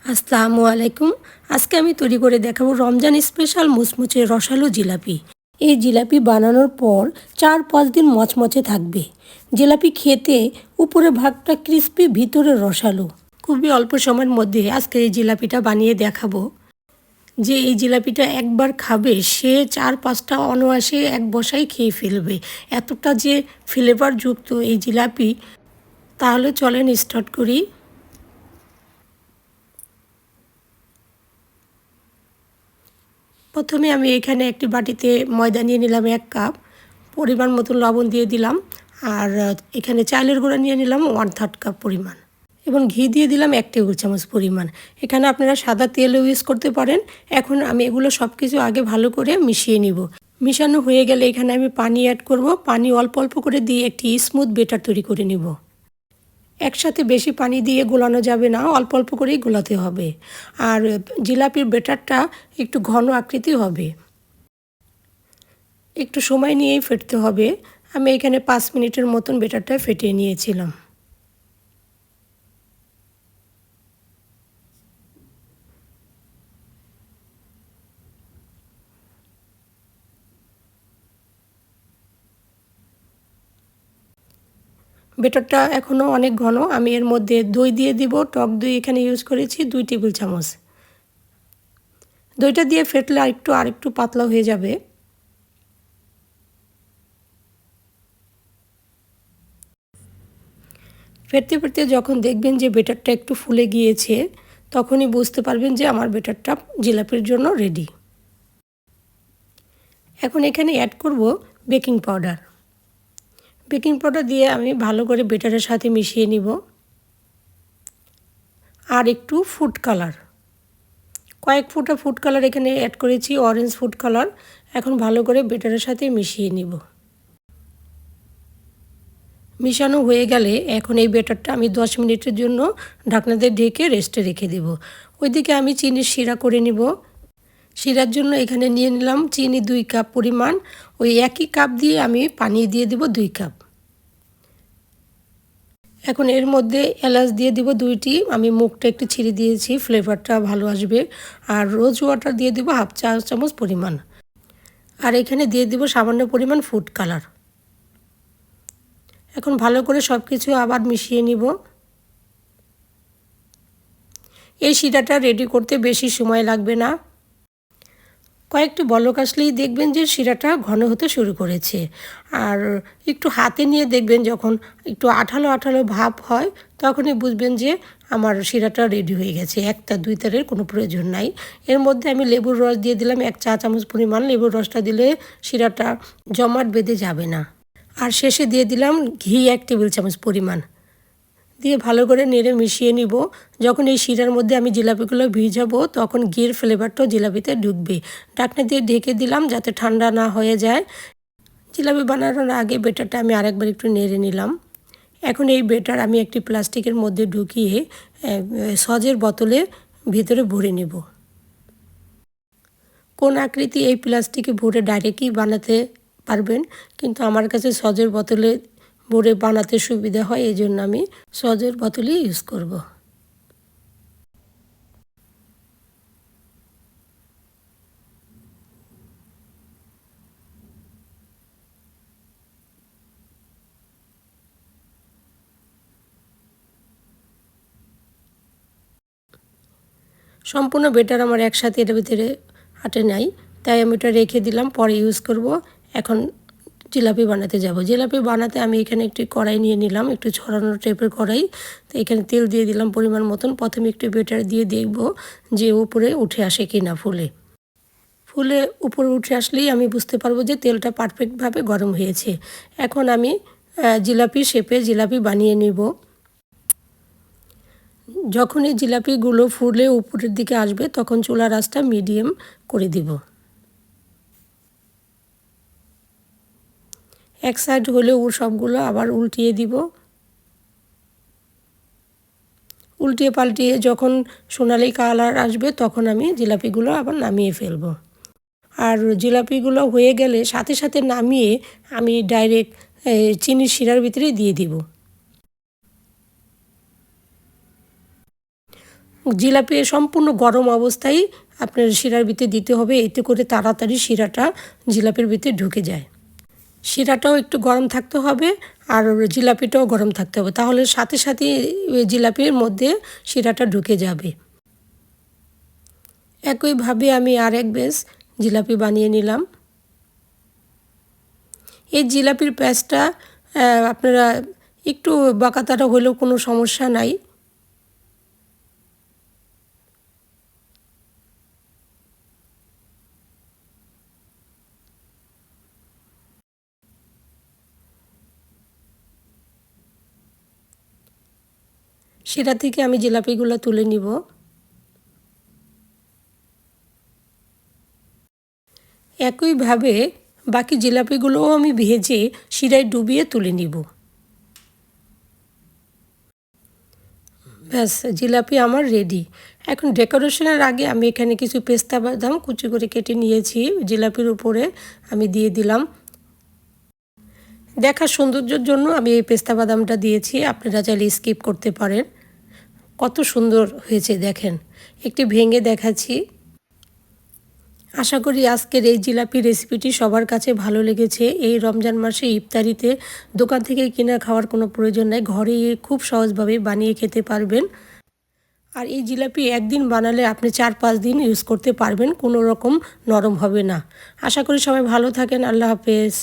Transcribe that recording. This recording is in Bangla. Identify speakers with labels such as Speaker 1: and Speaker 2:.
Speaker 1: আসসালামু আলাইকুম। আজকে আমি তৈরি করে দেখাবো রমজান স্পেশাল মুচমুচে রসালো জিলাপি। এই জিলাপি বানানোর পর 4-5 দিন মচমচে থাকবে। জিলাপি খেতে উপরের ভাগটা ক্রিস্পি, ভিতরে রসালো। খুবই অল্প সময়ের মধ্যে আজকে এই জিলাপিটা বানিয়ে দেখাবো। যে এই জিলাপিটা একবার খাবে সে 4-5টা অনায়াসে এক বসায় খেয়ে ফেলবে। এতটা যে ফ্লেভারযুক্ত এই জিলাপি। তাহলে চলেন স্টার্ট করি। প্রথমে আমি এখানে একটি বাটিতে ময়দা নিয়ে নিলাম 1 কাপ, পরিমাণ মতো লবণ দিয়ে দিলাম, আর এখানে চালের গুঁড়া নিয়ে নিলাম 1/3 কাপ পরিমাণ, এবং ঘি দিয়ে দিলাম 1 টেবিল চামচ পরিমাণ। এখানে আপনারা সাদা তেলও ইউজ করতে পারেন। এখন আমি এগুলো সব কিছু আগে ভালো করে মিশিয়ে নিব। মিশানো হয়ে গেলে এখানে আমি পানি অ্যাড করব। পানি অল্প অল্প করে দিয়ে একটি স্মুথ বেটার তৈরি করে নিব। একসাথে বেশি পানি দিয়ে গোলানো যাবে না, অল্প অল্প করেই গোলাতে হবে। আর জিলাপির বেটারটা একটু ঘন আকৃতি হবে, একটু সময় নিয়েই ফেটতে হবে। আমি এখানে 5 মিনিটের মতন বেটারটা ফেটিয়ে নিয়েছিলাম। বেটারটা এখনও অনেক ঘন। আমি এর মধ্যে দই দিয়ে দিব। টক দই এখানে ইউজ করেছি 2 টেবিল চামচ। দইটা দিয়ে ফেটলে আরেকটু পাতলা হয়ে যাবে। ফেটতে ফেটতে যখন দেখবেন যে বেটারটা একটু ফুলে গিয়েছে, তখনই বুঝতে পারবেন যে আমার বেটারটা জিলাপির জন্য রেডি। এখন এখানে অ্যাড করব বেকিং পাউডার। বেকিং পাউডার দিয়ে আমি ভালো করে বেটারের সাথে মিশিয়ে নিব। আর একটু ফুড কালার, কয়েক ফোঁটা ফুড কালার এখানে অ্যাড করেছি, অরেঞ্জ ফুড কালার। এখন ভালো করে বেটারের সাথে মিশিয়ে নিব। মিশানো হয়ে গেলে এখন এই বেটারটা আমি 10 মিনিটের জন্য ঢাকনা দিয়ে ঢেকে রেস্টে রেখে দেব। ওইদিকে আমি চিনির শিরা করে নিব। শিরার জন্য এখানে নিয়ে নিলাম চিনি 2 কাপ পরিমাণ। ওই একই কাপ দিয়ে আমি পানি দিয়ে দেব 2 কাপ। এখন এর মধ্যে এলাচ দিয়ে দিব 2টি। আমি মুখটা একটু ছিঁড়ে দিয়েছি, ফ্লেভারটা ভালো আসবে। আর রোজ ওয়াটার দিয়ে দিব 1/2 চা চামচ পরিমাণ। আর এখানে দিয়ে দিব সামান্য পরিমাণ ফুড কালার। এখন ভালো করে সব কিছু আবার মিশিয়ে নিব। এই শিরাটা রেডি করতে বেশি সময় লাগবে না। কয়েকটি বলক আসলেই দেখবেন যে শিরাটা ঘন হতে শুরু করেছে। আর একটু হাতে নিয়ে দেখবেন যখন একটু আঠালো আঠালো ভাব হয়, তখনই বুঝবেন যে আমার শিরাটা রেডি হয়ে গেছে। 1-2 তারের কোনো প্রয়োজন নাই। এর মধ্যে আমি লেবুর রস দিয়ে দিলাম 1 চা চামচ পরিমাণ। লেবুর রসটা দিলে শিরাটা জমাট বেঁধে যাবে না। আর শেষে দিয়ে দিলাম ঘি 1 টেবিল চামচ পরিমাণ। দিয়ে ভালো করে নেড়ে মিশিয়ে নিব। যখন এই শিরার মধ্যে আমি জিলাপিগুলো ভিজাবো, তখন ঘির ফ্লেভারটাও জিলাপিতে ঢুকবে। ঢাকনা দিয়ে ঢেকে দিলাম যাতে ঠান্ডা না হয়ে যায়। জিলাপি বানানোর আগে বেটারটা আমি আরেকবার একটু নেড়ে নিলাম। এখন এই বেটার আমি একটি প্লাস্টিকের মধ্যে ঢুকিয়ে সজের বোতলে ভিতরে ভরে নেব। কোন আকৃতি এই প্লাস্টিকে ভরে ডাইরেক্টই বানাতে পারবেন, কিন্তু আমার কাছে সজের বোতলে ভরে বানাতে সুবিধা হয়, এই জন্য আমি সজের বোতলই ইউজ করব। সম্পূর্ণ বেটার আমার একসাথে এটার ভিতরে আটে নাই, তাই আমি এটা রেখে দিলাম, পরে ইউজ করব। এখন জিলাপি বানাতে যাব। জিলাপি বানাতে আমি এখানে একটি কড়াই নিয়ে নিলাম, একটু ছড়ানো টাইপের কড়াই। তো এখানে তেল দিয়ে দিলাম পরিমাণ মতন। প্রথমে একটু বেটার দিয়ে দেখব যে উপরে উঠে আসে কি না। ফুলে উপরে উঠে আসলেই আমি বুঝতে পারবো যে তেলটা পারফেক্টভাবে গরম হয়েছে। এখন আমি জিলাপি শেপে জিলাপি বানিয়ে নিব। যখন এই জিলাপিগুলো ফুলে উপরের দিকে আসবে, তখন চুলার আঁচটা মিডিয়াম করে দিব। এক সাইড হলে সবগুলো আবার উল্টিয়ে দিব। উল্টিয়ে পাল্টিয়ে যখন সোনালি কালার আসবে, তখন আমি জিলাপিগুলো আবার নামিয়ে ফেলব। আর জিলাপিগুলো হয়ে গেলে সাথে সাথে নামিয়ে আমি ডাইরেক্ট চিনির শিরার ভিতরে দিয়ে দিব। জিলাপি সম্পূর্ণ গরম অবস্থায় আপনার শিরার ভিতরে দিতে হবে, এতে করে তাড়াতাড়ি শিরাটা জিলাপির ভিতরে ঢুকে যায়। শিরাটাও একটু গরম থাকতে হবে আর জিলাপিটাও গরম থাকতে হবে, তাহলে সাথে সাথে জিলাপির মধ্যে শিরাটা ঢুকে যাবে। একইভাবে আমি আরেক ব্যাচ জিলাপি বানিয়ে নিলাম। এই জিলাপির প্যাঁচটা আপনারা একটু বাঁকাতারা হলেও কোনো সমস্যা নাই। শিরা থেকে আমি জিলাপিগুলো তুলে নিব। একইভাবে বাকি জিলাপিগুলোও আমি ভেজে শিরায় ডুবিয়ে তুলে নিব। ব্যাস, জিলাপি আমার রেডি। এখন ডেকোরেশনের আগে আমি এখানে কিছু পেস্তা বাদাম কুচি করে কেটে নিয়েছি, জিলাপির উপরে আমি দিয়ে দিলাম। দেখার সৌন্দর্যের জন্য আমি এই পেস্তা বাদামটা দিয়েছি, আপনারা চাইলে স্কিপ করতে পারেন। কত সুন্দর হয়েছে দেখেন, একটি ভেঙে দেখাচ্ছি। আশা করি আজকের এই জিলাপি রেসিপিটি সবার কাছে ভালো লেগেছে। এই রমজান মাসে ইফতারিতে দোকান থেকে কিনে খাওয়ার কোনো প্রয়োজন নেই, ঘরে খুব সহজভাবে বানিয়ে খেতে পারবেন। আর এই জিলাপি একদিন বানালে আপনি 4-5 দিন ইউজ করতে পারবেন, কোনো রকম নরম হবে না। আশা করি সবাই ভালো থাকেন। আল্লাহ হাফেজ।